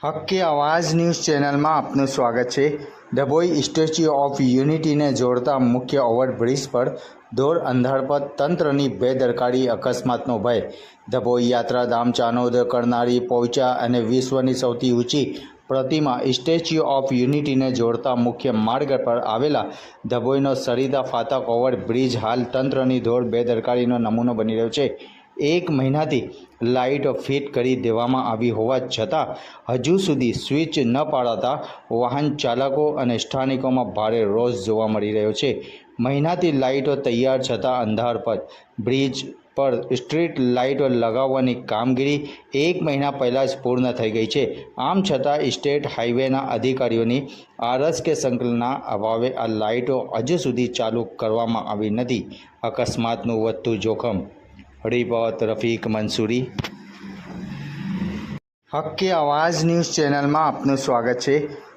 હક્કે આવાજ ન્યૂઝ ચેનલમાં આપનું સ્વાગત છે। ડભોઈ સ્ટેચ્યુ ઓફ યુનિટીને જોડતા મુખ્ય ઓવરબ્રિજ પર દોર અંધારપટ, તંત્રની બેદરકારી, અકસ્માતનો ભય। ડભોઈ યાત્રાધામ ચાનોદ કરનારી પહોંચ્યા અને વિશ્વની સૌથી ઊંચી પ્રતિમા સ્ટેચ્યુ ઓફ યુનિટીને જોડતા મુખ્ય માર્ગ પર આવેલા ડભોઈનો સરિતા ફાટક ઓવરબ્રિજ હાલ તંત્રની ઘોર બેદરકારીનો નમૂનો બની રહ્યો છે। એક મહિનાથી લાઇટો ફિટ કરી દેવામાં આવી હોવા છતાં હજુ સુધી સ્વિચ ન પાડતા વાહન ચાલકો અને સ્થાનિકોમાં ભારે રોષ જોવા મળી રહ્યો છે। મહિનાથી લાઇટો તૈયાર છતાં અંધારપટ, બ્રિજ પર સ્ટ્રીટ લાઇટો લગાવવાની કામગીરી એક મહિના પહેલાં જ પૂર્ણ થઈ ગઈ છે। આમ છતાં સ્ટેટ હાઈવેના અધિકારીઓની આરસ કે સંકલનના અભાવે આ લાઇટો હજુ સુધી ચાલુ કરવામાં આવી નથી। અકસ્માતનું વધતું જોખમ। રિપોર્ટ રફીક મંસૂરી। હક્કે આવાજ ન્યૂઝ ચેનલમાં આપનું સ્વાગત છે।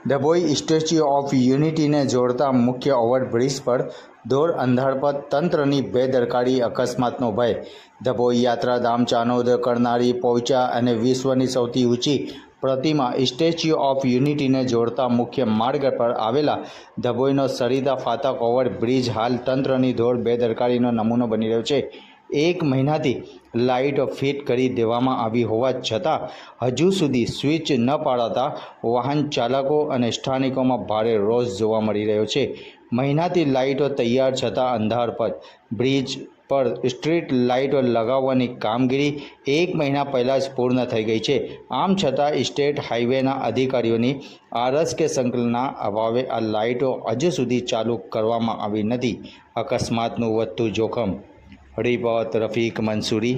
ડભોઈ સ્ટેચ્યુ ઓફ યુનિટીને જોડતા મુખ્ય ઓવરબ્રિજ પર દોર અંધારપટ, તંત્રની બેદરકારી, અકસ્માતનો ભય। ડભોઈ યાત્રાધામ ચાનોદ કરનારી પહોંચ્યા અને વિશ્વની સૌથી ઊંચી પ્રતિમા સ્ટેચ્યુ ઓફ યુનિટીને જોડતા મુખ્ય માર્ગ પર આવેલા ડભોઈનો સરિતા ફાટક ઓવરબ્રિજ હાલ તંત્રની ઘોર બેદરકારીનો નમૂનો બની રહ્યો છે। એક મહિનાથી લાઇટો ફિટ કરી દેવામાં આવી હોવા છતાં હજુ સુધી સ્વિચ ન પાડતા વાહન ચાલકો અને સ્થાનિકોમાં ભારે રોષ જોવા મળી રહ્યો છે। મહિનાથી લાઇટો તૈયાર છતાં અંધારપટ, બ્રિજ પર સ્ટ્રીટ લાઇટો લગાવવાની કામગીરી એક મહિના પહેલાં જ પૂર્ણ થઈ ગઈ છે। આમ છતાં સ્ટેટ હાઈવેના અધિકારીઓની આરસ કે સંકલનના અભાવે આ લાઇટો હજુ સુધી ચાલુ કરવામાં આવી નથી। અકસ્માતનું વધતું જોખમ। રિપોર્ટ રફીક મંસૂરી।